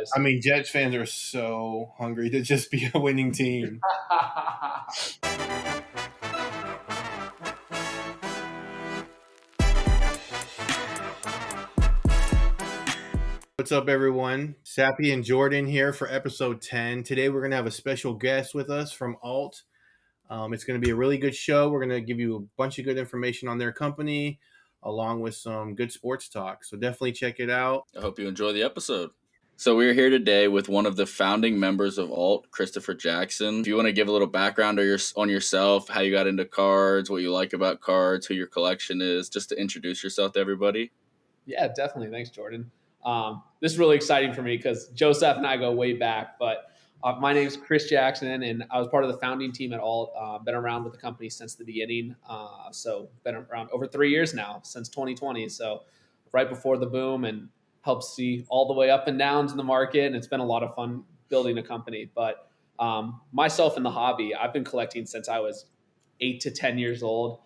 guys. I mean, Jets fans are so hungry to just be a winning team. What's up, everyone? Sappy and Jordan here for episode 10. Today, we're going to have a special guest with us from Alt. It's going to be a really good show. We're going to give you a bunch of good information on their company, along with some good sports talk. So definitely check it out. I hope you enjoy the episode. So we're here today with one of the founding members of Alt, Christopher Jackson. If you want to give a little background on yourself, how you got into cards, what you like about cards, who your collection is, just to introduce yourself to everybody. Yeah, definitely. Thanks, Jordan. This is really exciting for me because Joseph and I go way back, but my name is Chris Jackson, and I was part of the founding team at Alt. Been around with the company since the beginning, so been around over 3 years now, since 2020. So right before the boom, and helped see all the way up and downs in the market, and it's been a lot of fun building a company. But myself in the hobby, I've been collecting since I was 8 to 10 years old.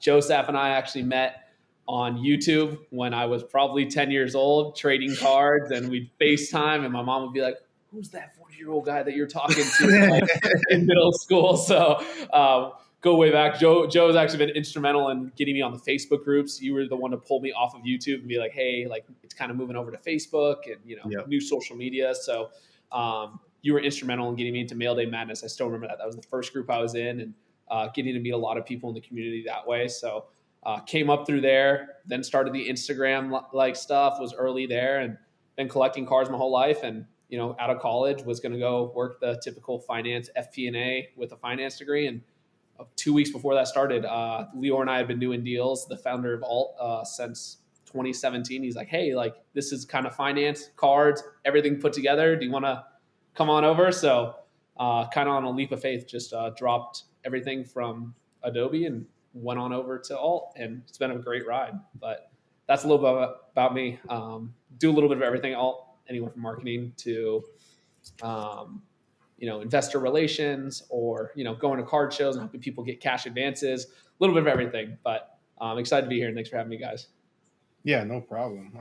Joseph and I actually met on YouTube when I was probably 10 years old, trading cards, and we'd FaceTime, and my mom would be like, "Who's that 40-year-old guy that you're talking to in middle school?" So go way back. Joe's actually been instrumental in getting me on the Facebook groups. You were the one to pull me off of YouTube and be like, "Hey, like it's kind of moving over to Facebook and new social media." So you were instrumental in getting me into Mail Day Madness. I still remember that. That was the first group I was in, and getting to meet a lot of people in the community that way. So came up through there, then started the Instagram like stuff, was early there, and been collecting cards my whole life. And out of college was going to go work the typical finance FP&A with a finance degree. And 2 weeks before that started, Lior and I had been doing deals, the founder of Alt, since 2017. He's like, "Hey, like this is kind of finance, cards, everything put together. Do you want to come on over?" So kind of on a leap of faith, just dropped everything from Adobe and went on over to Alt, and it's been a great ride. But that's a little bit about me. Do a little bit of everything at Alt, anywhere from marketing to investor relations, or going to card shows and helping people get cash advances, a little bit of everything. But I'm excited to be here, and thanks for having me, guys. Yeah, no problem.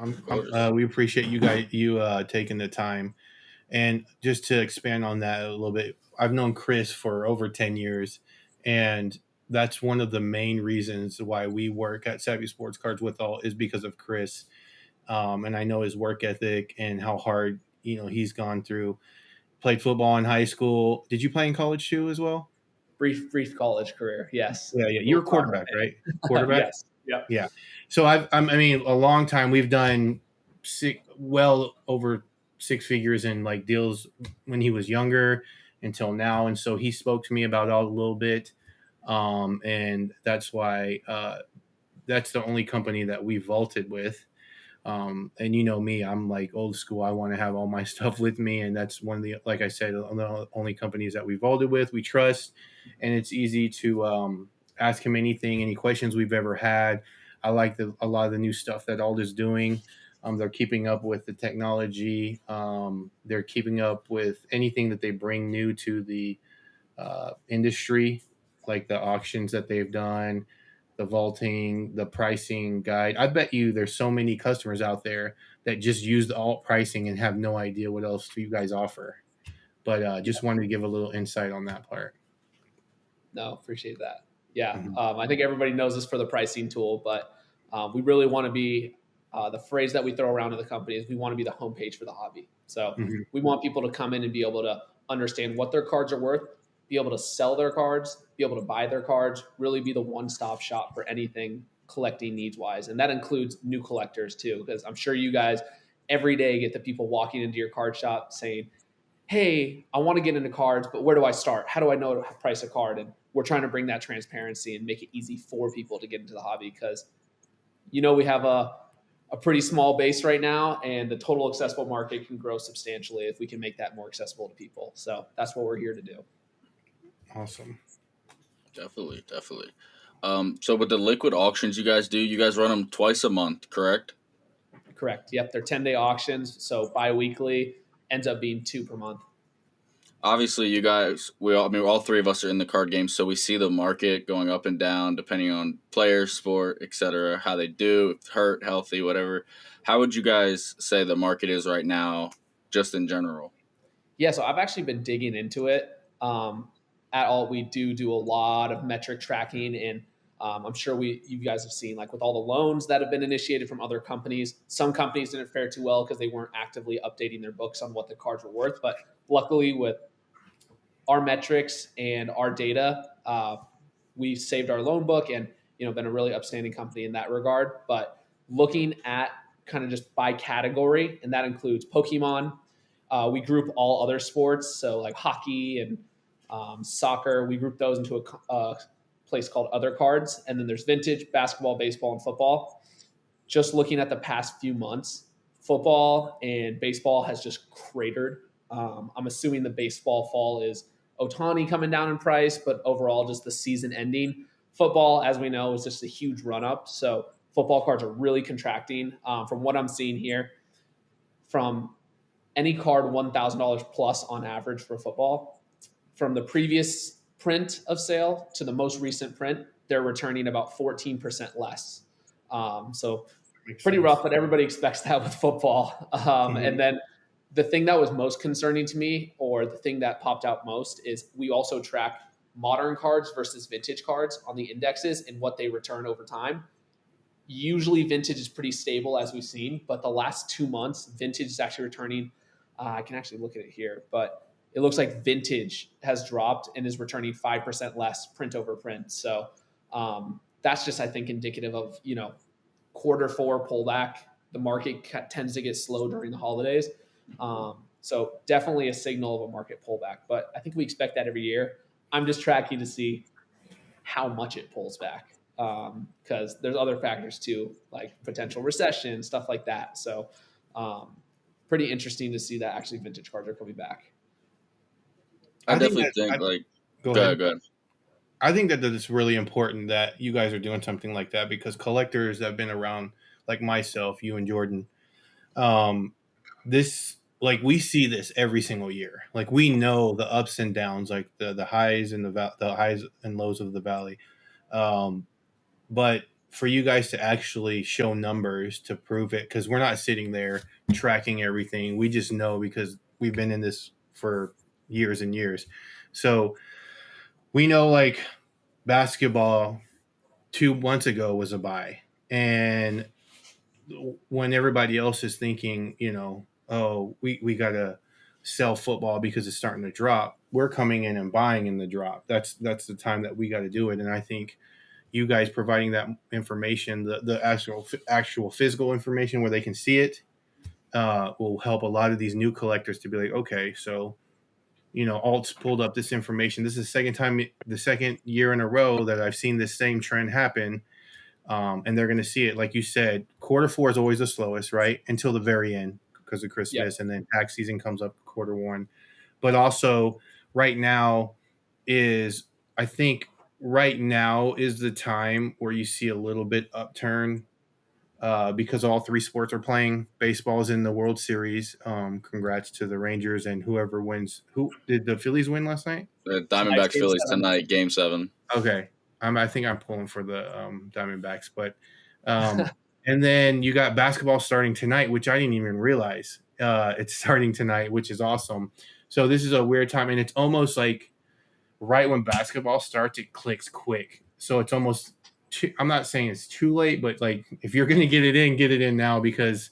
We appreciate you guys taking the time. And just to expand on that a little bit, I've known Chris for over 10 years, and that's one of the main reasons why we work at Sappy Sports Cards with Alt, is because of Chris. And I know his work ethic and how hard he's gone through. Played football in high school. Did you play in college too as well? Brief college career, yes. Yeah. You were quarterback, right? Quarterback. Yes. Yep. Yeah. So I mean, a long time. We've done well over six figures in like deals when he was younger until now, and so he spoke to me about Alt a little bit. And that's why that's the only company that we vaulted with. And me, I'm like old school. I want to have all my stuff with me. And that's one of the, like I said, the only companies that we vaulted with, we trust. And it's easy to ask him anything, any questions we've ever had. I like a lot of the new stuff that Alt is doing. They're keeping up with the technology. They're keeping up with anything that they bring new to the industry, like the auctions that they've done, the vaulting, the pricing guide. I bet you there's so many customers out there that just use the Alt pricing and have no idea what else you guys offer. But just wanted to give a little insight on that part. No, appreciate that. Yeah, I think everybody knows this for the pricing tool, but we really want to be, the phrase that we throw around in the company is we want to be the homepage for the hobby. So we want people to come in and be able to understand what their cards are worth, be able to sell their cards, be able to buy their cards, really be the one-stop shop for anything collecting needs-wise. And that includes new collectors too, because I'm sure you guys every day get the people walking into your card shop saying, "Hey, I want to get into cards, but where do I start? How do I know to price a card?" And we're trying to bring that transparency and make it easy for people to get into the hobby, because we have a pretty small base right now, and the total accessible market can grow substantially if we can make that more accessible to people. So that's what we're here to do. Awesome. Definitely. So with the liquid auctions you guys do, you guys run them twice a month, correct? Correct. Yep. They're 10-day auctions. So bi-weekly, ends up being 2 per month. Obviously, you guys, all three of us are in the card game, so we see the market going up and down depending on player, sport, etc., how they do, hurt, healthy, whatever. How would you guys say the market is right now, just in general? Yeah, so I've actually been digging into it. At Alt, we do a lot of metric tracking, and I'm sure you guys have seen, like with all the loans that have been initiated from other companies. Some companies didn't fare too well because they weren't actively updating their books on what the cards were worth. But luckily, with our metrics and our data, we saved our loan book, and been a really upstanding company in that regard. But looking at kind of just by category, and that includes Pokemon. We group all other sports, so like hockey and soccer. We group those into a place called Other Cards, and then there's vintage, basketball, baseball, and football. Just looking at the past few months, football and baseball has just cratered. I'm assuming the baseball fall is Otani coming down in price, but overall, just the season ending. Football, as we know, is just a huge run up. So football cards are really contracting. From what I'm seeing here, from any card $1,000 plus on average for football, from the previous print of sale to the most recent print, they're returning about 14% less. So pretty rough, but everybody expects that with football. And then the thing that was most concerning to me, or the thing that popped out most, is we also track modern cards versus vintage cards on the indexes and what they return over time. Usually vintage is pretty stable, as we've seen, but the last 2 months, vintage is actually returning. I can actually look at it here, but it looks like vintage has dropped and is returning 5% less print over print. So that's just, I think, indicative of, Q4 pullback. The market tends to get slow during the holidays. So definitely a signal of a market pullback, but I think we expect that every year. I'm just tracking to see how much it pulls back, because there's other factors too, like potential recession, stuff like that. So pretty interesting to see that actually vintage cards are coming back. I definitely think go ahead. I think that it's really important that you guys are doing something like that, because collectors that have been around, like myself, you and Jordan, this, like, we see this every single year. Like, we know the ups and downs, like the highs and the highs and lows of the valley. But for you guys to actually show numbers to prove it, because we're not sitting there tracking everything. We just know because we've been in this for years and years. So we know, like, basketball 2 months ago was a buy. And when everybody else is thinking, oh, we got to sell football because it's starting to drop, we're coming in and buying in the drop. That's the time that we got to do it. And I think you guys providing that information, the actual physical information where they can see it, will help a lot of these new collectors to be like, okay, so Alt's pulled up this information. This is the second year in a row that I've seen this same trend happen. And they're going to see it. Like you said, Q4 is always the slowest, right? Until the very end because of Christmas. Yep. And then tax season comes up Q1. But also I think right now is the time where you see a little bit upturn, because all three sports are playing. Baseball is in the World Series. Congrats to the Rangers and whoever wins. Who did the Phillies win last night? The Diamondbacks Phillies tonight, Game 7. Okay, I think I'm pulling for the Diamondbacks, but and then you got basketball starting tonight, which I didn't even realize it's starting tonight, which is awesome. So this is a weird time, and it's almost like right when basketball starts, it clicks quick. So it's almost. I'm not saying it's too late, but like if you're going to get it in now, because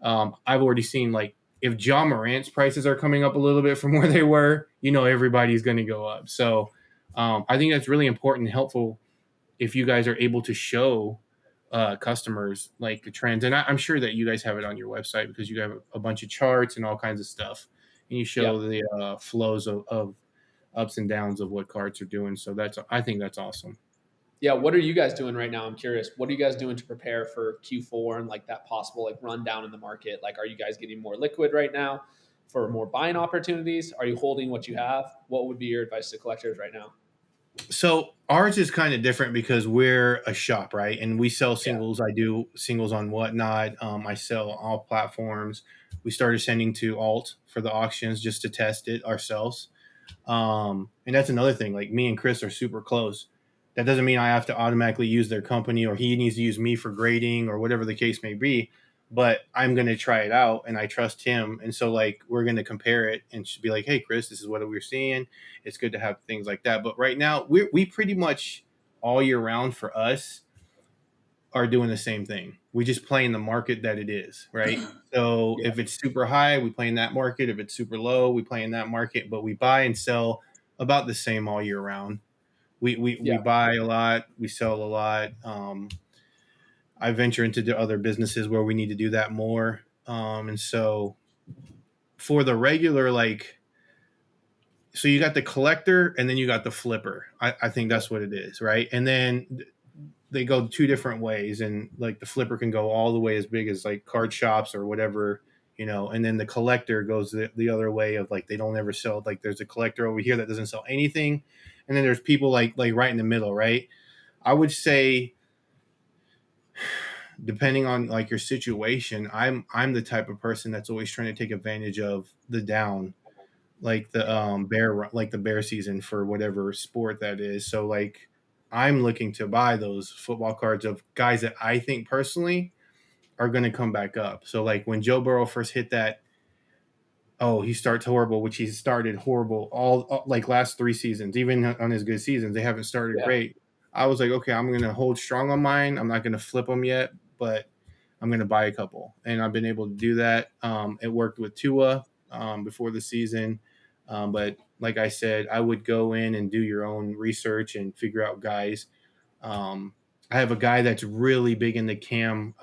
I've already seen, like, if Ja Morant's prices are coming up a little bit from where they were, everybody's going to go up. So I think that's really important and helpful if you guys are able to show customers like the trends. And I'm sure that you guys have it on your website because you have a bunch of charts and all kinds of stuff, and you show the flows of ups and downs of what cards are doing. So I think that's awesome. Yeah, what are you guys doing right now? I'm curious. What are you guys doing to prepare for Q4 and like that possible like rundown in the market? Like, are you guys getting more liquid right now for more buying opportunities? Are you holding what you have? What would be your advice to collectors right now? So ours is kind of different because we're a shop, right? And we sell singles. Yeah. I do singles on Whatnot. I sell all platforms. We started sending to Alt for the auctions just to test it ourselves. And that's another thing. Like, me and Chris are super close. That doesn't mean I have to automatically use their company or he needs to use me for grading or whatever the case may be. but I'm going to try it out and I trust him. And so like, we're going to compare it and be like, hey, Chris, this is what we're seeing. It's good to have things like that. But right now we pretty much all year round for us are doing the same thing. We just play in the market that it is, right? So Yeah. if it's super high, we play in that market. If it's super low, we play in that market, but we buy and sell about the same all year round. We Yeah. buy a lot, we sell a lot. I venture into the other businesses where we need to do that more. And so for the regular, like, so you got the collector and then you got the flipper. I think that's what it is, right? And then they go two different ways, and like the flipper can go all the way as big as like card shops or whatever, and then the collector goes the other way of like they don't ever sell. Like there's a collector over here that doesn't sell anything, and then there's people like right in the middle, right? I would say depending on like your situation, I'm the type of person that's always trying to take advantage of the down, like the bear season for whatever sport that is. So like I'm looking to buy those football cards of guys that I think personally are going to come back up. So like when Joe Burrow first hit that, oh, he starts horrible, which he started horrible all like last 3 seasons, even on his good seasons, they haven't started Yeah. great. I was like, okay, I'm going to hold strong on mine. I'm not going to flip them yet, but I'm going to buy a couple. And I've been able to do that. It worked with Tua before the season. But like I said, I would go in and do your own research and figure out guys. I have a guy that's really big in the Cam.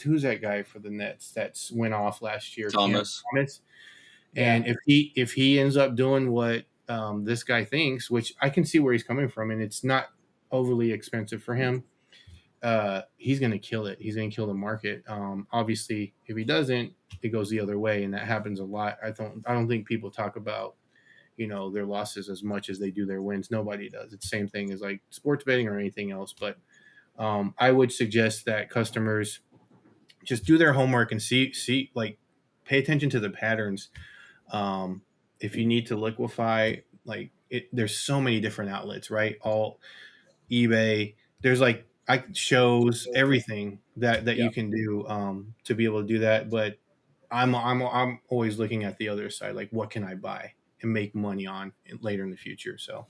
Who's that guy for the Nets that's went off last year? Cam Thomas. Thomas. Yeah. And if he ends up doing what this guy thinks, which I can see where he's coming from, and it's not overly expensive for him, he's going to kill it. He's going to kill the market. Obviously, if he doesn't, it goes the other way, and that happens a lot. I don't think people talk about their losses as much as they do their wins. Nobody does. It's the same thing as like sports betting or anything else. But I would suggest that customers just do their homework and see like pay attention to the patterns. If you need to liquefy, like there's so many different outlets, right? All eBay. There's like I shows everything that Yeah. you can do to be able to do that. But I'm always looking at the other side, like what can I buy and make money on later in the future. So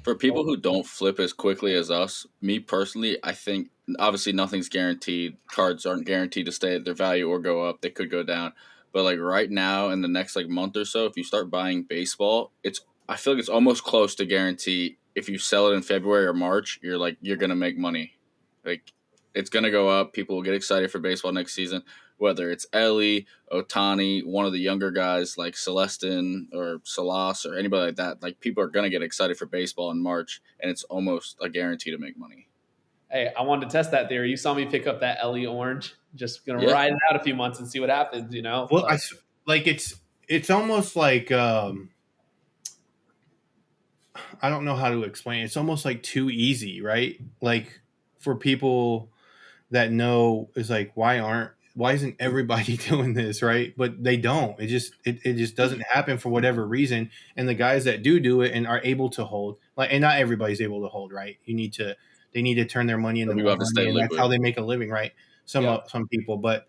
For people Totally. who don't flip as quickly as us, me personally, I think obviously nothing's guaranteed. Cards aren't guaranteed to stay at their value or go up. They could go down. But like right now in the next like month or so, if you start buying baseball, I feel like it's almost close to guarantee if you sell it in February or March, you're gonna make money. Like it's gonna go up. People will get excited for baseball next season. Whether it's Ellie, Otani, one of the younger guys like Celestin or Salas or anybody like that, like people are gonna get excited for baseball in March, and it's almost a guarantee to make money. Hey, I wanted to test that theory. You saw me pick up that Ellie orange. Just gonna Yeah, ride it out a few months and see what happens. well, But like it's almost like I don't know how to explain it. It's almost like too easy, right? Like for people that know, is like why isn't everybody doing this, right? But they don't. It just doesn't happen for whatever reason. And the guys that do it and are able to hold, like, and not everybody's able to hold, right? They need to turn their money into some people more have to stay money, and that's how liquid. they make a living, right? yeah, Some people, but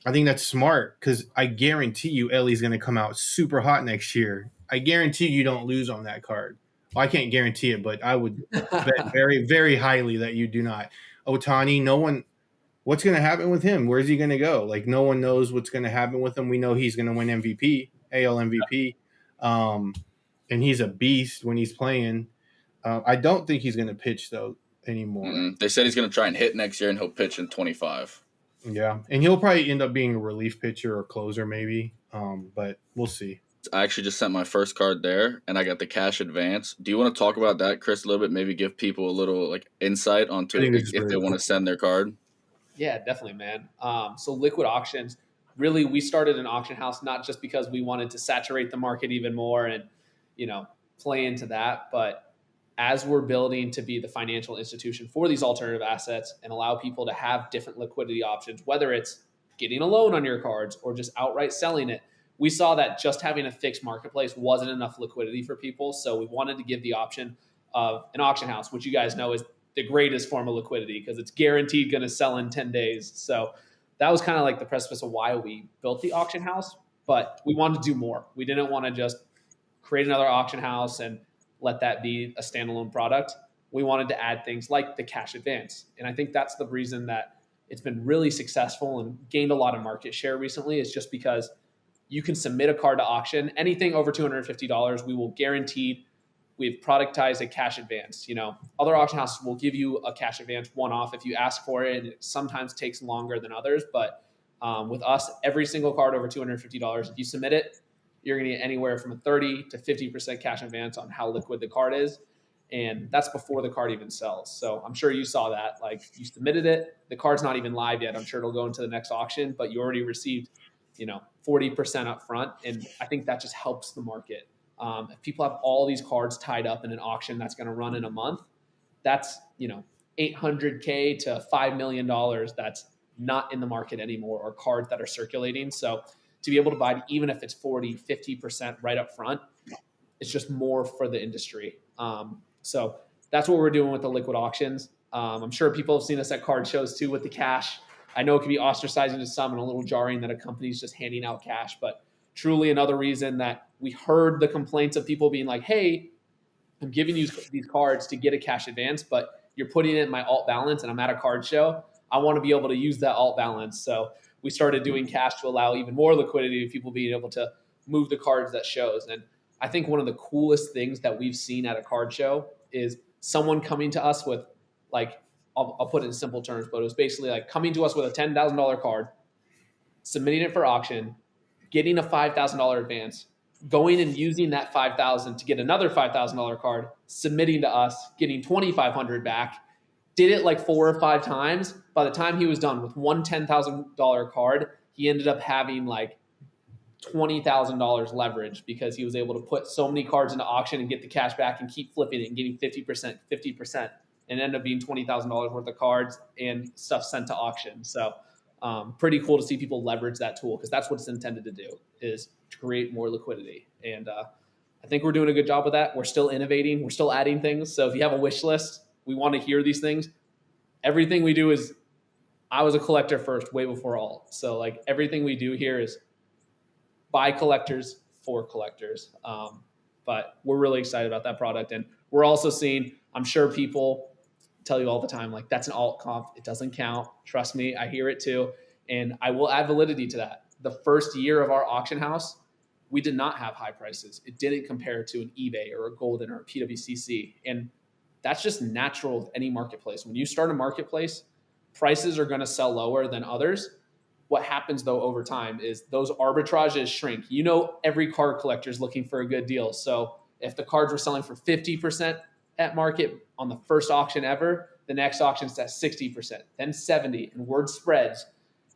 I think that's smart because I guarantee you Ellie's going to come out super hot next year. I guarantee you don't lose on that card. Well, I can't guarantee it, but I would bet very, very highly that you do not. Otani, no one. What's going to happen with him? Where's he going to go? Like no one knows what's going to happen with him. We know he's going to win MVP, AL MVP, and he's a beast when he's playing. I don't think he's going to pitch though anymore. They said he's gonna try and hit next year, and he'll pitch in 25. Yeah, and he'll probably end up being a relief pitcher or closer, maybe. But we'll see. I actually just sent my first card there, and I got the cash advance. Do you want to talk about that, Chris, a little bit? Maybe give people a little like insight I onto think this is if they really want cool. to send their card. yeah, definitely, man. So liquid auctions. Really, we started an auction house not just because we wanted to saturate the market even more and you know play into that, but as we're building to be the financial institution for these alternative assets and allow people to have different liquidity options, whether it's getting a loan on your cards or just outright selling it, we saw that just having a fixed marketplace wasn't enough liquidity for people. So we wanted to give the option of an auction house, which you guys know is the greatest form of liquidity because it's guaranteed going to sell in 10 days. So that was kind of like the precipice of why we built the auction house, but we wanted to do more. We didn't want to just create another auction house and let that be a standalone product. We wanted to add things like the cash advance. And I think that's the reason that it's been really successful and gained a lot of market share recently, is just because you can submit a card to auction. Anything over $250, we will guarantee. We've productized a cash advance. Other auction houses will give you a cash advance one-off if you ask for it. And it sometimes takes longer than others. But with us, every single card over $250, if you submit it, you're going to get anywhere from a 30 to 50% cash advance on how liquid the card is. And that's before the card even sells. So I'm sure you saw that. Like, you submitted it, the card's not even live yet. I'm sure it'll go into the next auction, but you already received, 40% up front. And I think that just helps the market. If people have all these cards tied up in an auction that's going to run in a month, that's, $800K to $5 million that's not in the market anymore, or cards that are circulating. So to be able to buy, even if it's 40, 50% right up front, it's just more for the industry. So that's what we're doing with the liquid auctions. I'm sure people have seen us at card shows too with the cash. I know it can be ostracizing to some and a little jarring that a company's just handing out cash, but truly another reason that we heard the complaints of people being like, hey, I'm giving you these cards to get a cash advance, but you're putting it in my alt balance and I'm at a card show. I want to be able to use that alt balance. So we started doing cash to allow even more liquidity of people being able to move the cards that shows. And I think one of the coolest things that we've seen at a card show is someone coming to us with, like, I'll put it in simple terms, but it was basically like coming to us with a $10,000 card, submitting it for auction, getting a $5,000 advance, going and using that $5,000 to get another $5,000 card, submitting to us, getting $2,500 back, did it like 4 or 5 times. By the time he was done with one $10,000 card, he ended up having like $20,000 leverage because he was able to put so many cards into auction and get the cash back and keep flipping it and getting 50%, and end up being $20,000 worth of cards and stuff sent to auction. So pretty cool to see people leverage that tool, because that's what it's intended to do, is to create more liquidity. And I think we're doing a good job with that. We're still innovating. We're still adding things. So if you have a wish list, we want to hear these things. Everything we do is, I was a collector first, way before alt. So like everything we do here is by collectors for collectors. But we're really excited about that product. And we're also seeing, I'm sure people tell you all the time, like, that's an alt comp. It doesn't count. Trust me, I hear it too. And I will add validity to that. The first year of our auction house, we did not have high prices. It didn't compare to an eBay or a Golden or a PWCC. And that's just natural with any marketplace. When you start a marketplace, prices are going to sell lower than others. What happens though over time is those arbitrages shrink. Every card collector is looking for a good deal. So if the cards were selling for 50% at market on the first auction ever, the next auction's at 60%, then 70%, and word spreads.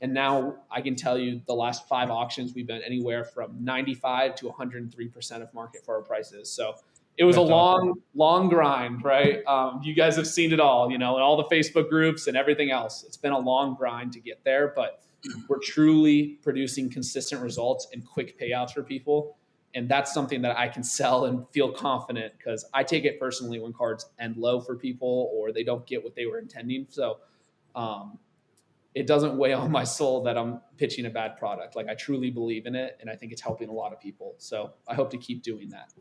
And now I can tell you the last 5 auctions, we've been anywhere from 95 to 103% of market for our prices. So it was a long grind, right? You guys have seen it all, in all the Facebook groups and everything else. It's been a long grind to get there, but we're truly producing consistent results and quick payouts for people. And that's something that I can sell and feel confident, because I take it personally when cards end low for people or they don't get what they were intending. So it doesn't weigh on my soul that I'm pitching a bad product. Like, I truly believe in it, and I think it's helping a lot of people. So I hope to keep doing that.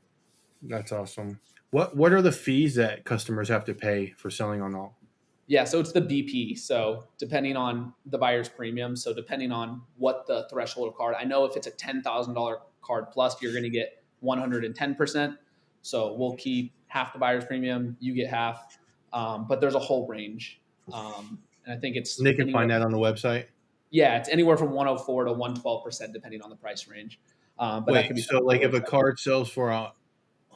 That's awesome. What are the fees that customers have to pay for selling on alt? Yeah, so it's the BP. So depending on the buyer's premium, so depending on what the threshold of card, I know if it's a $10,000 card plus, you're going to get 110%. So we'll keep half the buyer's premium, you get half. But there's a whole range. And I think it's... And they can find that on the website? Yeah, it's anywhere from 104 to 112% depending on the price range. But wait, that could be so like if a card sells for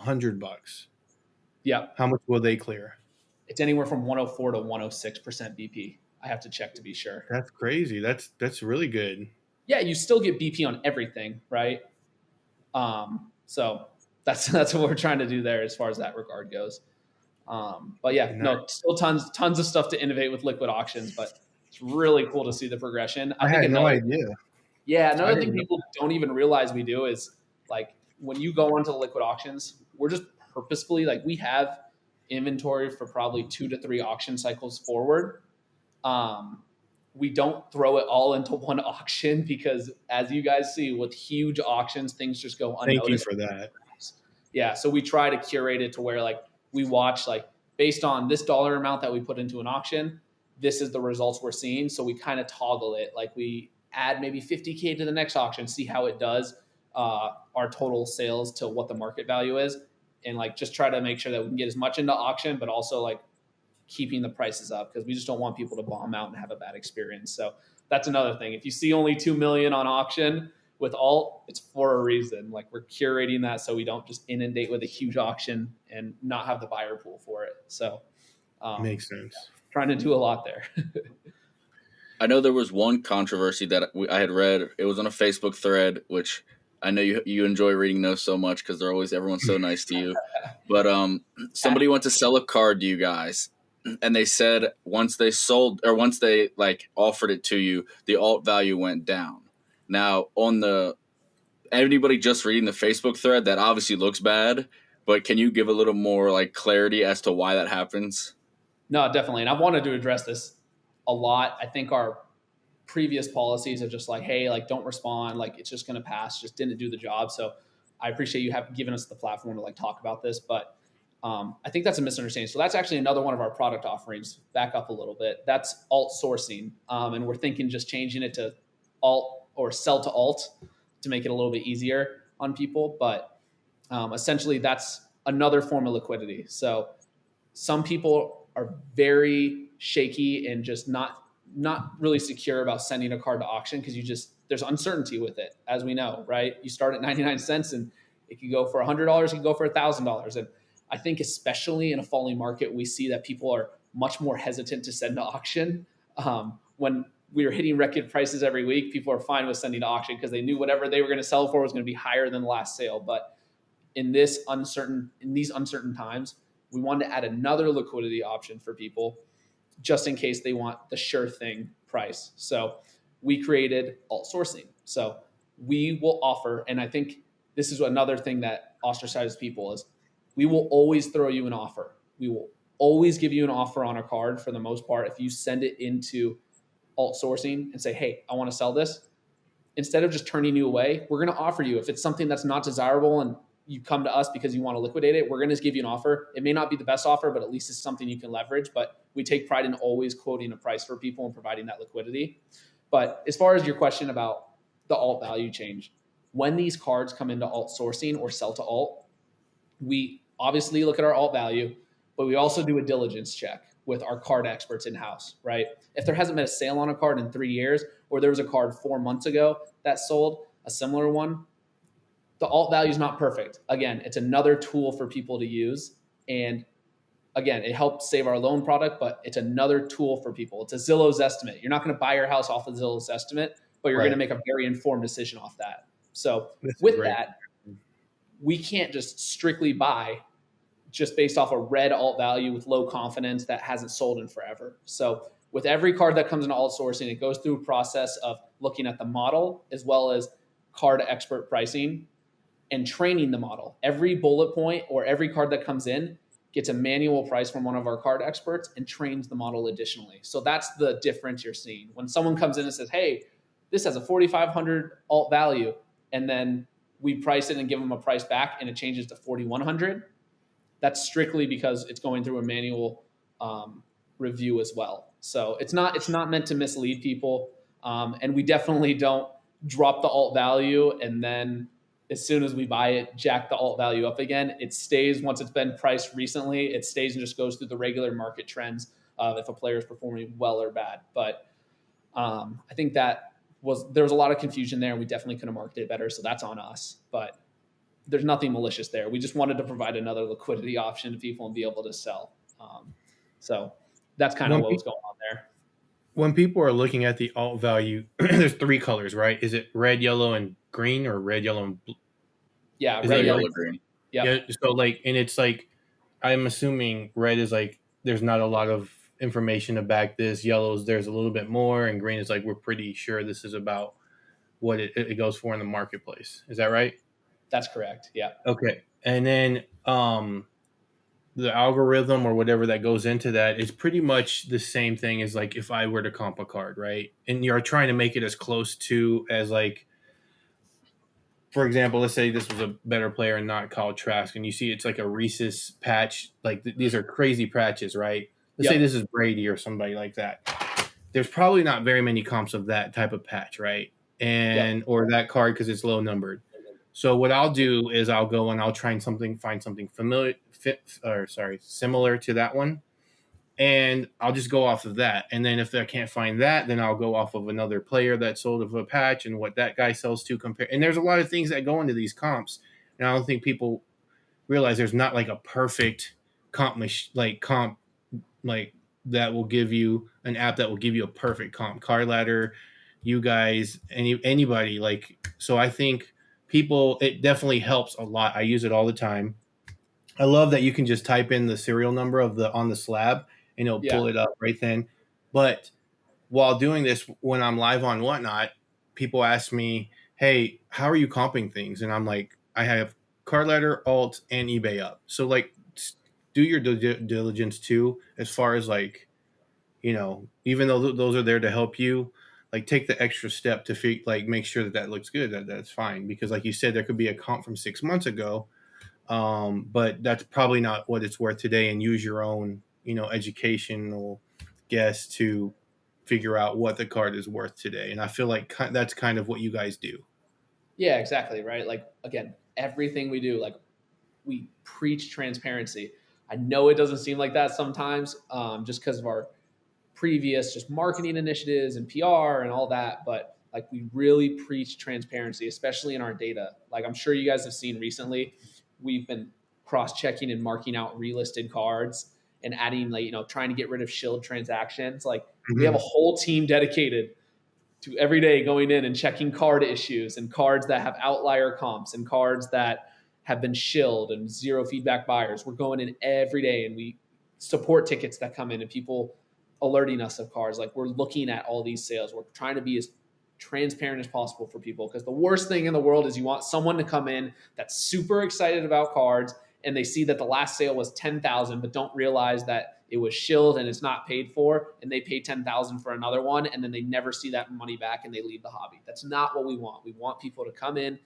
$100, yeah, how much will they clear? It's anywhere from 104 to 106% BP. I have to check to be sure. That's crazy. That's really good. Yeah, you still get BP on everything, right? So that's what we're trying to do there as far as that regard goes. But yeah, no, still tons of stuff to innovate with liquid auctions, but it's really cool to see the progression. I had no idea. Yeah, another thing people don't even realize we do is, like, when you go onto the liquid auctions, we're just purposefully, like, we have we don't throw it all into one auction because, as you guys see, with huge auctions, things just go Thank you unnoticed. for that. Yeah, so we try to curate it to where like we watch like based on this dollar amount that we put into an auction, this is the results we're seeing. So we kind of toggle it. Like we add maybe 50K to the next auction, see how it does our total sales to what the market value is, and like just try to make sure that we can get as much into auction, but also like keeping the prices up because we just don't want people to bomb out and have a bad experience. So that's another thing. If you see only 2 million on auction with alt, it's for a reason. Like we're curating that so we don't just inundate with a huge auction and not have the buyer pool for it. So Makes sense. trying to do a lot there. I know there was one controversy that I had read. It was on a Facebook thread, which I know you enjoy reading those so much because everyone's so nice to you. But somebody went to sell a card to you guys, and they said once they like offered it to you, the alt value went down. Now anybody just reading the Facebook thread, that obviously looks bad. But can you give a little more like clarity as to why that happens? No, definitely. And I've wanted to address this a lot. I think our previous policies are just like, hey, like don't respond, like it's just going to pass, just didn't do the job. So I appreciate you have given us the platform to like talk about this, but I think that's a misunderstanding. So that's actually another one of our product offerings. Back up a little bit. That's alt sourcing, and we're thinking just changing it to alt or sell to alt to make it a little bit easier on people. But essentially, that's another form of liquidity. So some people are very shaky and just not really secure about sending a card to auction because there's uncertainty with it, as we know, right? You start at 99 cents and it could go for $100, it could go for $1,000. And I think especially in a falling market, we see that people are much more hesitant to send to auction. When we were hitting record prices every week, people are fine with sending to auction because they knew whatever they were going to sell for was going to be higher than the last sale. But in these uncertain times, we wanted to add another liquidity option for people just in case they want the sure thing price. So we created alt sourcing. So we will offer, and I think this is another thing that ostracizes people is we will always throw you an offer. We will always give you an offer on a card for the most part. If you send it into alt sourcing and say, hey, I want to sell this, instead of just turning you away, we're going to offer you, if it's something that's not desirable and you come to us because you want to liquidate it, we're going to give you an offer. It may not be the best offer, but at least it's something you can leverage. But we take pride in always quoting a price for people and providing that liquidity. But as far as your question about the alt value change, when these cards come into alt sourcing or sell to alt, we obviously look at our alt value, but we also do a diligence check with our card experts in-house, right? If there hasn't been a sale on a card in 3 years, or there was a card 4 months ago that sold, a similar one, the alt value is not perfect. Again, it's another tool for people to use. And again, it helps save our loan product, but it's another tool for people. It's a Zillow's estimate. You're not going to buy your house off of Zillow's estimate, but you're going to make a very informed decision off that. So with that, we can't just strictly buy just based off a red alt value with low confidence that hasn't sold in forever. So with every card that comes into alt sourcing, it goes through a process of looking at the model as well as card expert pricing and training the model. Every bullet point or every card that comes in gets a manual price from one of our card experts and trains the model additionally. So that's the difference you're seeing. When someone comes in and says, hey, this has a 4,500 alt value, and then we price it and give them a price back and it changes to 4,100, that's strictly because it's going through a manual review as well. So it's not meant to mislead people. And we definitely don't drop the alt value and then as soon as we buy it, jack the alt value up again. It stays, once it's been priced recently, it stays and just goes through the regular market trends of if a player is performing well or bad. But I think there was a lot of confusion there. We definitely could have marketed it better. So that's on us. But there's nothing malicious there. We just wanted to provide another liquidity option to people and be able to sell. So that's kind of what was going on there. When people are looking at the alt value, there's 3 colors, right? Is it red, yellow, and green, or red, yellow, and blue? Yeah, red, yellow, green. Yeah. So like, and it's like, I'm assuming red is like, there's not a lot of information to back this. Yellows, there's a little bit more, and green is like, we're pretty sure this is about what it goes for in the marketplace. Is that right? That's correct. Yeah. Okay. And then the algorithm or whatever that goes into that is pretty much the same thing as like if I were to comp a card, right? And you're trying to make it as close to as like, for example, let's say this was a better player and not Kyle Trask, and you see it's like a Reese's patch. Like these are crazy patches, right? Let's say Yep. this is Brady or somebody like that. There's probably not very many comps of that type of patch, right? Yep. And or that card because it's low numbered. So what I'll do is I'll go and I'll try and find something similar to that one, and I'll just go off of that. And then if I can't find that, then I'll go off of another player that sold of a patch and what that guy sells to compare. And there's a lot of things that go into these comps, and I don't think people realize there's not like a perfect comp like that will give you an app that will give you a perfect comp. Card Ladder, you guys, anybody like. So I think people, it definitely helps a lot. I use it all the time. I love that you can just type in the serial number of the on the slab and it'll Yeah. pull it up right then. But while doing this, when I'm live on Whatnot, people ask me, "Hey, how are you comping things?" And I'm like, "I have Card Ladder, Alt, and eBay up." So like, do your diligence too, as far as like, even though those are there to help you, like take the extra step to like make sure that that looks good. That's fine because, like you said, there could be a comp from 6 months ago, but that's probably not what it's worth today. And use your own, educational guess to figure out what the card is worth today. And I feel like that's kind of what you guys do. Yeah, exactly. Right. Like, again, everything we do, like, we preach transparency. I know it doesn't seem like that sometimes, just because of our previous just marketing initiatives and PR and all that, but like we really preach transparency, especially in our data. Like I'm sure you guys have seen recently, we've been cross-checking and marking out relisted cards and adding, like, trying to get rid of shield transactions. Like we have a Mm-hmm. whole team dedicated to every day going in and checking card issues and cards that have outlier comps and cards that have been shilled and zero feedback buyers. We're going in every day and we support tickets that come in and people alerting us of cards. Like we're looking at all these sales. We're trying to be as transparent as possible for people because the worst thing in the world is you want someone to come in that's super excited about cards and they see that the last sale was 10,000 but don't realize that it was shilled and it's not paid for and they pay 10,000 for another one and then they never see that money back and they leave the hobby. That's not what we want. We want people to come in,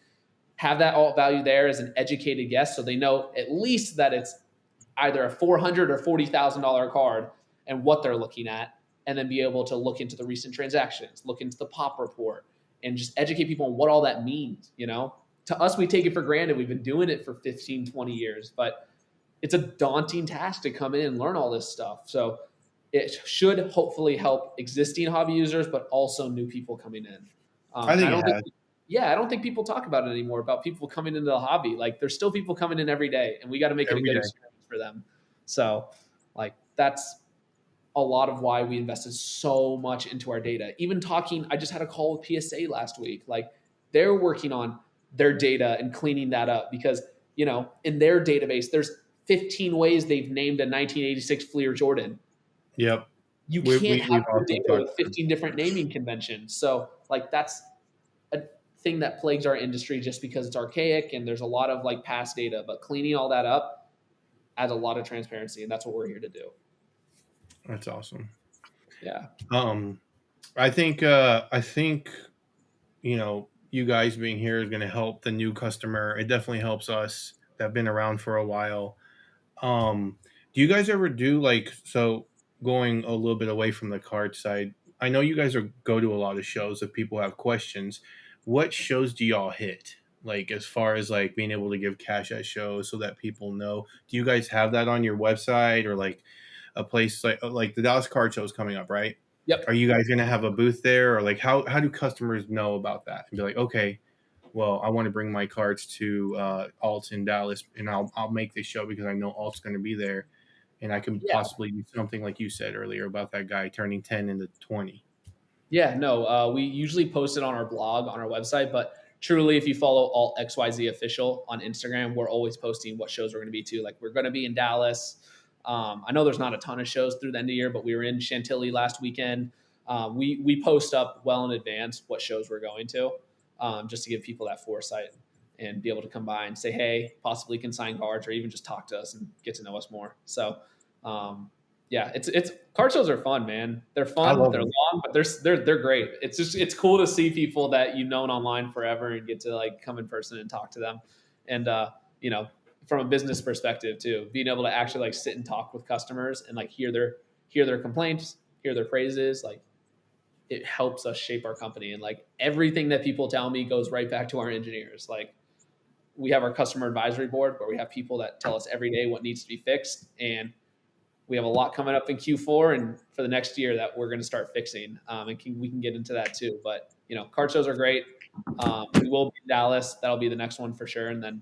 have that alt value there as an educated guest so they know at least that it's either a $400 or $40,000 card and what they're looking at, and then be able to look into the recent transactions, look into the pop report, and just educate people on what all that means. To us, we take it for granted. We've been doing it for 15, 20 years, but it's a daunting task to come in and learn all this stuff. So it should hopefully help existing hobby users, but also new people coming in. I And think I it don't think, has yeah, I don't think people talk about it anymore about people coming into the hobby. Like there's still people coming in every day, and we got to make it a every good day. experience for them. So, like that's a lot of why we invested so much into our data. Even talking, I just had a call with PSA last week. Like they're working on their data and cleaning that up because, in their database, there's 15 ways they've named a 1986 Fleer Jordan. Yep. You can't have We've your also data talked with 15 different naming conventions. So, like, that's a thing that plagues our industry just because it's archaic and there's a lot of like past data, but cleaning all that up adds a lot of transparency. And that's what we're here to do. That's awesome. Yeah. Um, I think you guys being here is going to help the new customer. It definitely helps us that have been around for a while. Do you guys ever do like so going a little bit away from the card side? I know you guys go to a lot of shows if people have questions. What shows do y'all hit? Like as far as like being able to give cash at shows so that people know. Do you guys have that on your website or like a place like the Dallas Card Show is coming up, right? Are Yep. you guys going to have a booth there or like how do customers know about that and be like, okay, well, I want to bring my cards to Alt in Dallas, and I'll make this show because I know Alt's going to be there, and I can Yeah. possibly do something like you said earlier about that guy turning 10 into 20. Yeah, no, we usually post it on our blog, on our website, but truly, if you follow Alt XYZ official on Instagram, we're always posting what shows we're going to be to. Like, we're going to be in Dallas. I know there's not a ton of shows through the end of the year, but we were in Chantilly last weekend. We post up well in advance what shows we're going to, just to give people that foresight. and be able to come by and say, hey, possibly can sign cards or even just talk to us and get to know us more. So, yeah, it's card shows are fun, man. They're I fun. love They're them. long, but they're great. It's cool to see people that you've known online forever and get to like come in person and talk to them. And, from a business perspective too, being able to actually like sit and talk with customers and like hear their complaints, hear their praises, like it helps us shape our company. And like everything that people tell me goes right back to our engineers. Like we have our customer advisory board where we have people that tell us every day what needs to be fixed. And we have a lot coming up in Q4 and for the next year that we're going to start fixing. We can get into that too. But, card shows are great. We will be in Dallas. That'll be the next one for sure. And then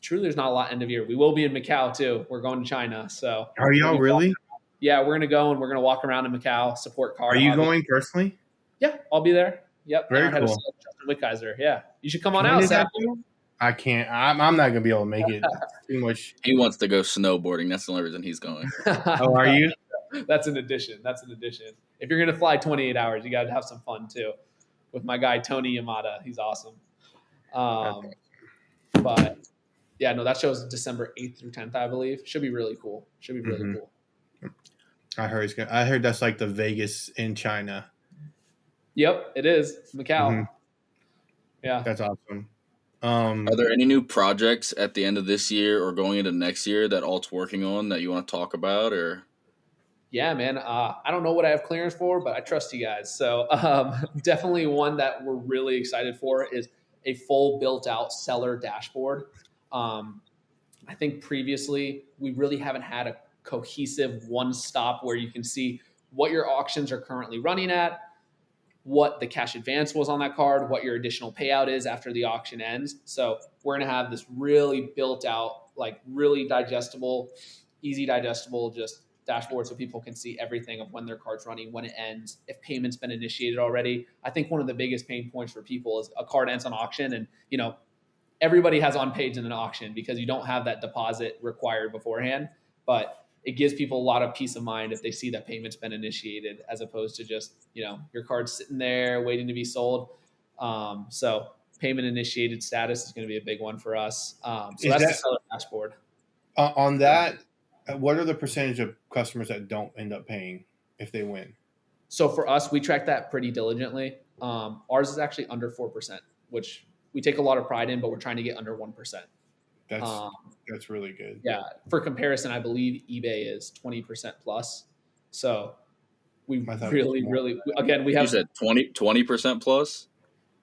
truly there's not a lot end of year. We will be in Macau too. We're going to China. So Are y'all really? yeah, we're going to go and we're going to walk around in Macau, support card. Are you going personally? Yeah, I'll be there. Yep. Very and our head of cool. sales, Justin Wickheiser. Yeah. You should come on When out, is that Sappy. due? I can't. I'm not gonna be able to make it. Too much. He wants to go snowboarding. That's the only reason he's going. Oh, are you? That's an addition. If you're going to fly 28 hours, you got to have some fun too. With my guy, Tony Yamada. He's awesome. But yeah, no, that show's December 8th through 10th, I believe. Should be really cool. Cool. I heard that's like the Vegas in China. Yep, it is. Macau. Mhm. Yeah. That's awesome. Are there any new projects at the end of this year or going into next year that Alt's working on that you want to talk about? Or yeah, man. I don't know what I have clearance for, but I trust you guys. So definitely one that we're really excited for is a full built-out seller dashboard. I think previously we really haven't had a cohesive one-stop where you can see what your auctions are currently running at, what the cash advance was on that card, what your additional payout is after the auction ends. So we're going to have this really built out, like really digestible, easy digestible, just dashboard so people can see everything of when their card's running, when it ends, if payment's been initiated already. I think one of the biggest pain points for people is a card ends on auction and, everybody has unpaids in an auction because you don't have that deposit required beforehand, but it gives people a lot of peace of mind if they see that payment's been initiated as opposed to just, your card's sitting there waiting to be sold. So payment initiated status is going to be a big one for us. So that's the seller dashboard. On that, what are the percentage of customers that don't end up paying if they win? So for us, we track that pretty diligently. Ours is actually under 4%, which we take a lot of pride in, but we're trying to get under 1%. That's really good. Yeah. For comparison, I believe eBay is 20% plus. So we really, again, we have. You said 20% plus?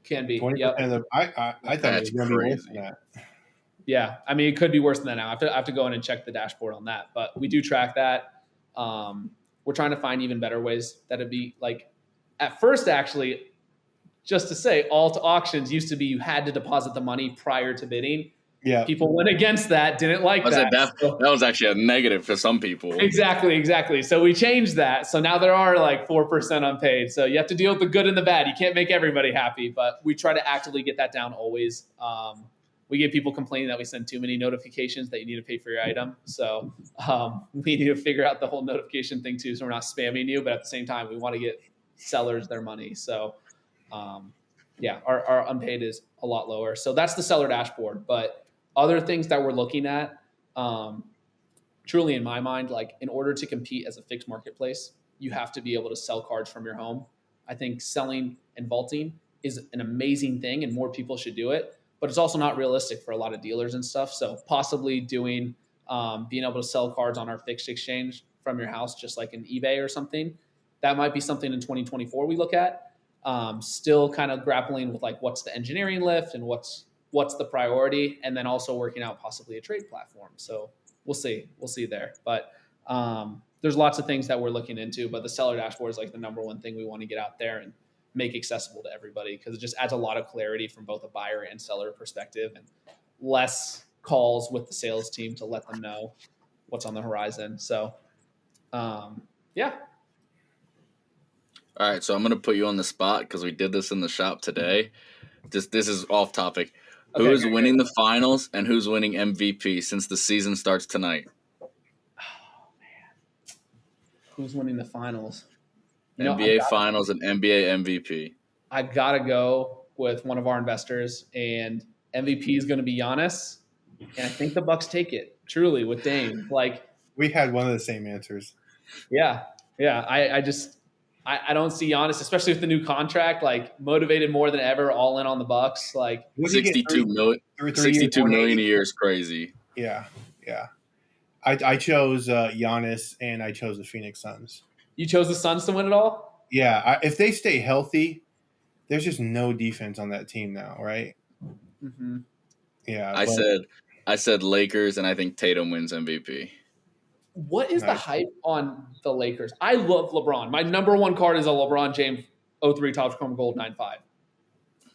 Can be. 20%. Yep. I thought it was going to be worse than that. Yeah. I mean, it could be worse than that now. I have to go in and check the dashboard on that, but we do track that. We're trying to find even better ways that it'd be like at first, actually, just to say, alt auctions used to be you had to deposit the money prior to bidding. Yeah. People went against that, didn't like that. That was actually a negative for some people. Exactly. So we changed that. So now there are like 4% unpaid. So you have to deal with the good and the bad. You can't make everybody happy, but we try to actively get that down always. We get people complaining that we send too many notifications that you need to pay for your item. So we need to figure out the whole notification thing too. So we're not spamming you, but at the same time, we want to get sellers their money. So our unpaid is a lot lower. So that's the seller dashboard. But other things that we're looking at, truly in my mind, like in order to compete as a fixed marketplace, you have to be able to sell cards from your home. I think selling and vaulting is an amazing thing and more people should do it, but it's also not realistic for a lot of dealers and stuff. So possibly doing, being able to sell cards on our fixed exchange from your house, just like an eBay or something, that might be something in 2024 we look at. Still kind of grappling with like, what's the engineering lift and what's the priority, and then also working out possibly a trade platform. So we'll see there. But there's lots of things that we're looking into, but the seller dashboard is like the number one thing we want to get out there and make accessible to everybody because it just adds a lot of clarity from both a buyer and seller perspective and less calls with the sales team to let them know what's on the horizon. So, yeah. All right, so I'm going to put you on the spot because we did this in the shop today. This is off topic. Okay, Who is winning the finals and who's winning MVP since the season starts tonight? Oh, man. Who's winning the finals? NBA finals and NBA MVP. I got to go with one of our investors, and MVP is going to be Giannis, and I think the Bucks take it truly with Dame. Like, We had one of the same answers. yeah. I don't see Giannis, especially with the new contract, like motivated more than ever, all in on the Bucks. Like, What did he get? 62 million, 3 years, 62 million a 180? year is crazy. Yeah, yeah. I chose Giannis, and I chose the Phoenix Suns. you chose the Suns to win it all? Yeah, if they stay healthy, there's just no defense on that team now, right? Mm-hmm. Yeah, I said Lakers, and I think Tatum wins MVP. What is the Nice. hype on the Lakers? I love LeBron. My number one card is a LeBron James 03 Topps Chrome Gold 9.5.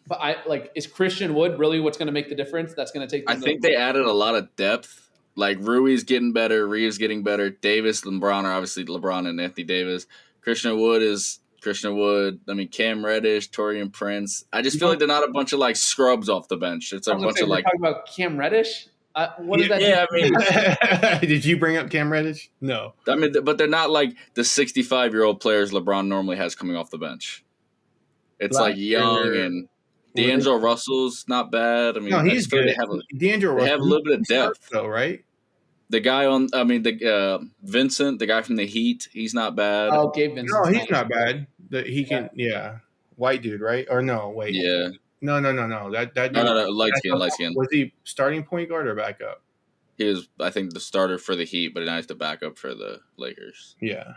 But is Christian Wood really what's going to make the difference? That's going to take. I think they added a lot of depth. Like Rui's getting better, Reeves getting better. Davis, LeBron are obviously LeBron and Anthony Davis. Christian Wood is Christian Wood. I mean, Cam Reddish, Torian Prince. I just feel like they're not a bunch of like scrubs off the bench. It's a bunch of we're like. talking about Cam Reddish. What is that? Yeah, I mean, Did you bring up Cam Reddish? No. but they're not like the 65-year-old players LeBron normally has coming off the bench. It's like young and D'Angelo Russell's not bad. I mean, No, I he's just feel good. like D'Angelo they have a little bit of depth. though, right? The guy Vincent, the guy from the Heat, he's not bad. Oh, Gabe Vincent. No, he's not bad. He can, white dude, right? Or no, wait, Yeah. no. That dude, No, light skin. Was he starting point guard or backup? He was, I think, the starter for the Heat, but now he's the backup for the Lakers. Yeah.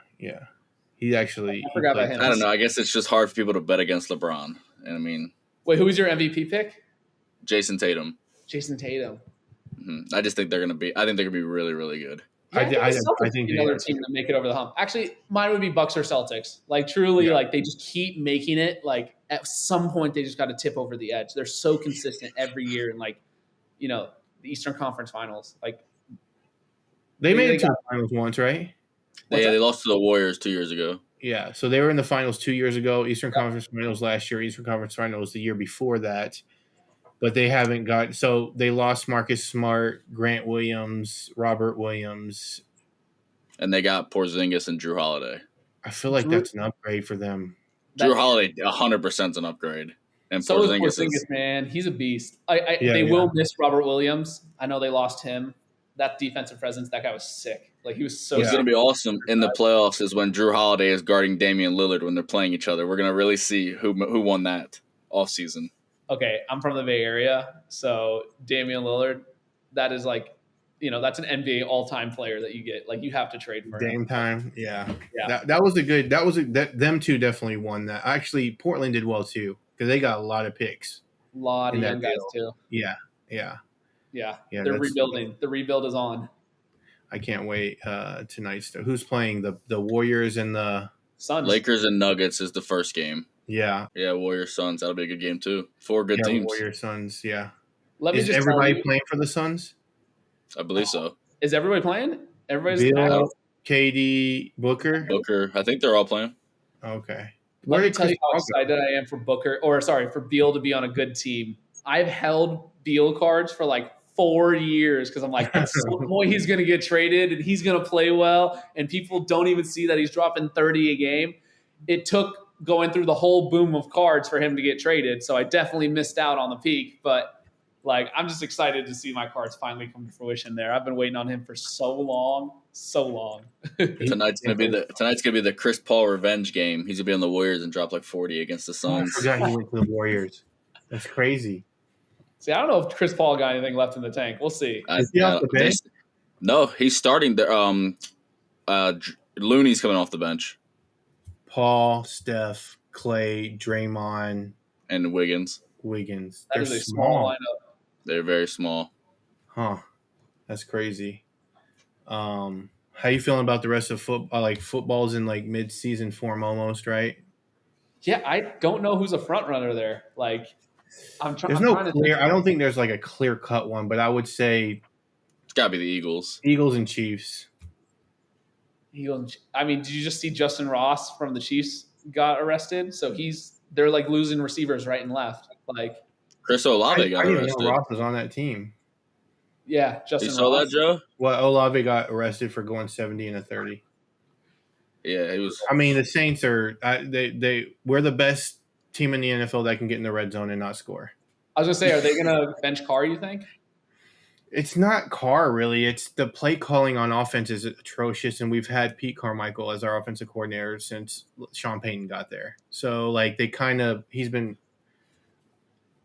He actually. I forgot about him. I don't know. I guess it's just hard for people to bet against LeBron. And I mean, Wait, who was your MVP pick? Jason Tatum. Jason Tatum. I just think they're gonna be. I think they're gonna be really, really good. Yeah, I Celtics think would be another team to make it over the hump. Actually, mine would be Bucks or Celtics. Like truly, like they just keep making it. Like at some point, they just got to tip over the edge. They're so consistent every year, and the Eastern Conference Finals. Like They made it to the finals once, right? They lost to the Warriors 2 years ago. Yeah, so they were in the finals 2 years ago. Eastern Conference Finals last year. Eastern Conference Finals the year before that. But they haven't got – so they lost Marcus Smart, Grant Williams, Robert Williams. And they got Porzingis and Drew Holiday. I feel like that's an upgrade for them. Drew Holiday, 100% is an upgrade. And so is Porzingis Porzingis, man. He's a beast. They will miss Robert Williams. I know they lost him. That defensive presence, that guy was sick. Like he was so. What's going to be awesome in the playoffs is when Drew Holiday is guarding Damian Lillard when they're playing each other. We're going to really see who won that offseason. Okay, I'm from the Bay Area, so Damian Lillard, that is that's an NBA all-time player that you get. Like you have to trade for him. Game time, yeah. That was a good. Them two definitely won that. Actually, Portland did well too because they got a lot of picks. A lot of young guys too. Yeah. They're rebuilding. The rebuild is on. I can't wait tonight's. Who's playing the Warriors and the Suns? Lakers and Nuggets is the first game. Yeah, Warriors Suns. That'll be a good game too. 4 good teams. Warriors Suns. Yeah. Is everybody playing for the Suns? I believe so. Is everybody playing? Everybody's Bill, KD, Booker. I think they're all playing. Okay. Let me tell you how excited I am for for Beal to be on a good team. I've held Beal cards for like 4 years because I'm like, at some point he's going to get traded and he's going to play well, and people don't even see that he's dropping 30 a game. It took going through the whole boom of cards for him to get traded, so I definitely missed out on the peak. But I'm just excited to see my cards finally come to fruition there. I've been waiting on him for so long. Tonight's gonna be the Chris Paul revenge game. He's gonna be on the Warriors and drop like 40 against the Suns. I forgot he went to the Warriors. That's crazy. See, I don't know if Chris Paul got anything left in the tank. We'll see. Is he off the bench? No, he's starting. Looney's coming off the bench. Paul, Steph, Clay, Draymond, and Wiggins. That is a small lineup. They're very small. Huh. That's crazy. How you feeling about the rest of football? Football's in mid-season form almost, right? Yeah, I don't know who's a front runner there. There's no clear. I don't think there's a clear-cut one, but I would say it's got to be the Eagles. Eagles and Chiefs. I mean, did you just see Justin Ross from the Chiefs got arrested? So they're losing receivers right and left. Chris Olave got arrested. I didn't even know Ross was on that team. Yeah, Justin. You saw Ross. that, Joe? Well, Olave got arrested for going 70 and a 30. Yeah, he was. I mean, the Saints are we're the best team in the NFL that can get in the red zone and not score. I was gonna say, are they gonna bench Carr? You think? It's not Carr really. It's the play calling on offense is atrocious, and we've had Pete Carmichael as our offensive coordinator since Sean Payton got there. So like he's been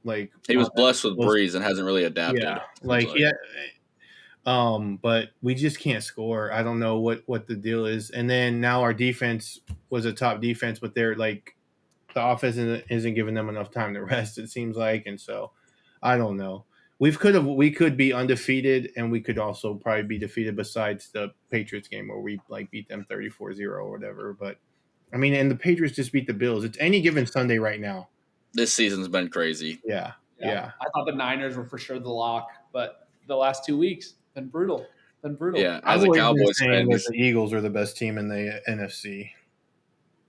like He was blessed with Breeze and hasn't really adapted. yeah, like yeah. But we just can't score. I don't know what the deal is. And then now our defense was a top defense, but they're like the offense isn't giving them enough time to rest. It seems like, and so I don't know. We could be undefeated, and we could also probably be defeated. Besides the Patriots game where we like beat them 34-0 or whatever. But I mean, and the Patriots just beat the Bills. It's any given Sunday right now. This season's been crazy. Yeah. I thought the Niners were for sure the lock, but the last 2 weeks been brutal. Yeah, as a Cowboys fan, the Eagles are the best team in the NFC.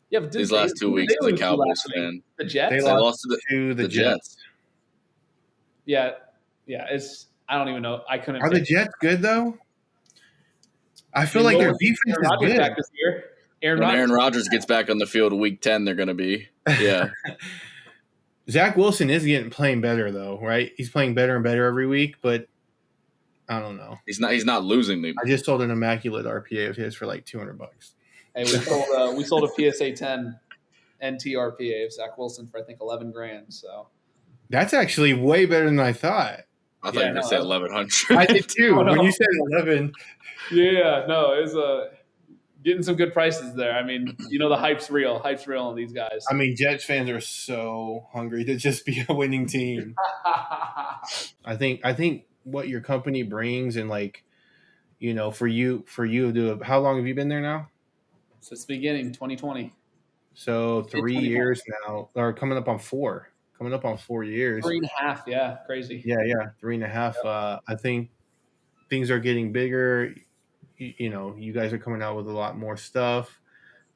Yeah, but these last 2 weeks as a Cowboys fan, the Jets. They lost to the Jets. Yeah, it's I don't even know. I couldn't. Are the Jets good though? I feel like their defense is good. Back this year. When Aaron Rodgers gets back on the field week 10, they're going to be. Yeah. Zach Wilson is playing better though, right? He's playing better and better every week, but I don't know. He's not losing them. I just sold an immaculate RPA of his for like $200. Hey, we sold a PSA 10 NT RPA of Zach Wilson for I think $11,000. So that's actually way better than I thought. I thought you were going to say 1,100. I did too. Oh, no. When you said 11. Yeah, no, it was getting some good prices there. I mean, the hype's real. Hype's real on these guys. I mean, Jets fans are so hungry to just be a winning team. I think what your company brings and like, for you to how long have you been there now? Since the beginning, 2020. So 3 years now, or coming up on 4 years. 3.5, yeah, crazy. Yeah, 3.5. Yep. I think things are getting bigger. You guys are coming out with a lot more stuff.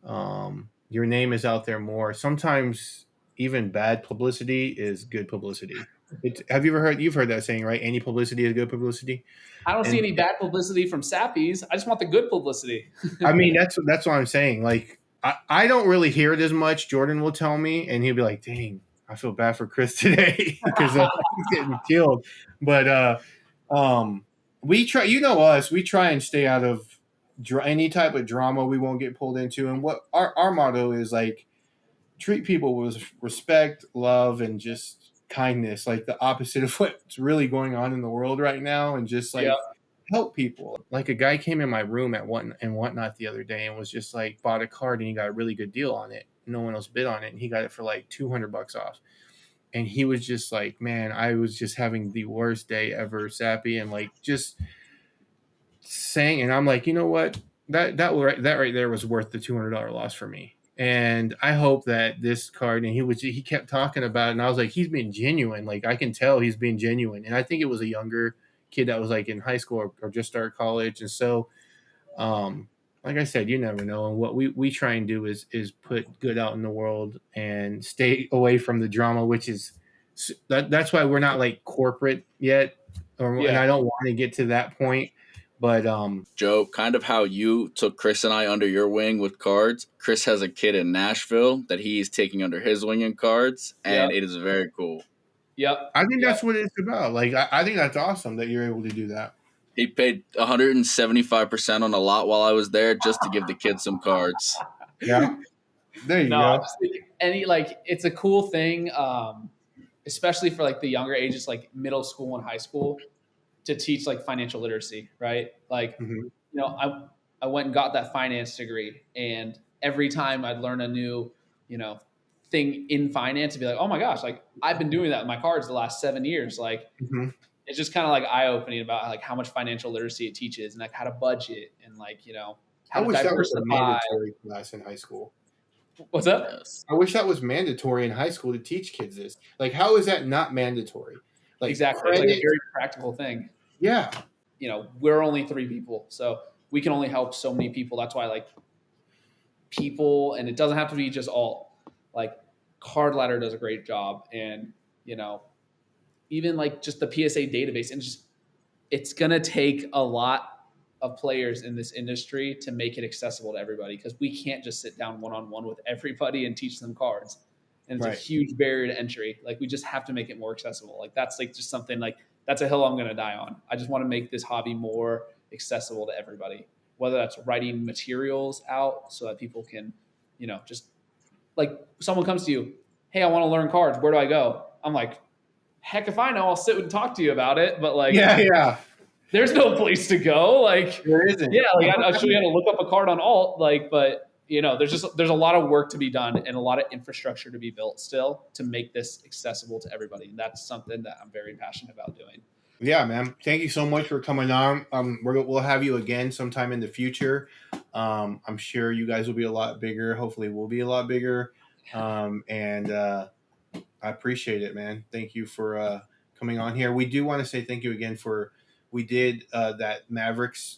Your name is out there more. Sometimes even bad publicity is good publicity. You've heard that saying, right? Any publicity is good publicity. I don't see any bad publicity from Sappies. I just want the good publicity. I mean, that's what I'm saying. Like, I don't really hear it as much. Jordan will tell me, and he'll be like, dang, I feel bad for Chris today because he's getting killed. But we try, us, we try and stay out of any type of drama we won't get pulled into. And what our motto is like, treat people with respect, love, and just kindness, like the opposite of what's really going on in the world right now. And just like help people. Like a guy came in my room at whatnot the other day and was just like bought a card and he got a really good deal on it. No one else bid on it. And he got it for like $200 off. And he was just like, man, I was just having the worst day ever, Sappy. And like just saying, and I'm like, you know what? That right there was worth the $200 loss for me. And I hope that this card, and he kept talking about it, and I was like, he's being genuine. Like I can tell he's being genuine. And I think it was a younger kid that was like in high school or just started college. And so, like I said, you never know. And what we try and do is put good out in the world and stay away from the drama, which is that's why we're not like corporate yet, and I don't want to get to that point. But Joe, kind of how you took Chris and I under your wing with cards. Chris has a kid in Nashville that he's taking under his wing in cards, and it is very cool. Yep. I think that's what it's about. Like I think that's awesome that you're able to do that. He paid 175% on a lot while I was there just to give the kids some cards. Yeah. There you go. It's a cool thing, especially for like the younger ages, like middle school and high school, to teach like financial literacy, right? Like, I went and got that finance degree, and every time I'd learn a new, thing in finance, to be like, oh my gosh, like I've been doing that with my cards the last 7 years. Like, it's just kind of like eye-opening about like how much financial literacy it teaches, and like how to budget, and like how to diversify. I wish that was a mandatory class in high school. What's that? Yes. I wish that was mandatory in high school to teach kids this. Like, how is that not mandatory? Like, exactly, it's like a very practical thing. Yeah, we're only 3 people, so we can only help so many people. That's why like people, and it doesn't have to be just alt. Like Card Ladder does a great job, and even like just the PSA database, and it's gonna take a lot of players in this industry to make it accessible to everybody, because we can't just sit down one-on-one with everybody and teach them cards. and it's a Right. huge barrier to entry. Like, we just have to make it more accessible. Like, that's like just something like that's a hill I'm going to die on. I just want to make this hobby more accessible to everybody, whether that's writing materials out so that people can, just like someone comes to you, hey, I want to learn cards. Where do I go? I'm like, heck, if I know, I'll sit and talk to you about it. But like, Yeah. there's no place to go. Like, There isn't. yeah, like I'm sure you got to look up a card on alt. Like, but there's a lot of work to be done and a lot of infrastructure to be built still to make this accessible to everybody. And that's something that I'm very passionate about doing. Yeah, man. Thank you so much for coming on. We'll have you again sometime in the future. I'm sure you guys will be a lot bigger. Hopefully, we'll be a lot bigger. And I appreciate it, man. Thank you for coming on here. We do want to say thank you again we did that Mavericks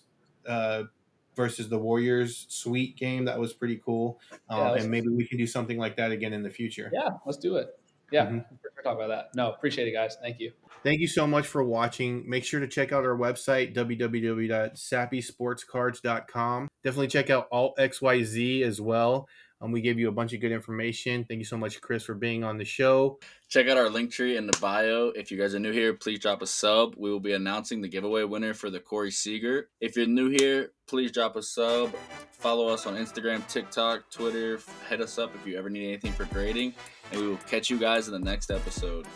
versus the Warriors sweet game. That was pretty cool. And maybe we can do something like that again in the future. Yeah, let's do it. Yeah, Mm-hmm. we're talking about that. No, appreciate it, guys. Thank you. Thank you so much for watching. Make sure to check out our website, www.sappysportscards.com. Definitely check out Alt XYZ as well. We gave you a bunch of good information. Thank you so much, Chris, for being on the show. Check out our link tree in the bio. If you guys are new here, please drop a sub. We will be announcing the giveaway winner for the Corey Seager. If you're new here, please drop a sub. Follow us on Instagram, TikTok, Twitter. Hit us up if you ever need anything for grading. And we will catch you guys in the next episode.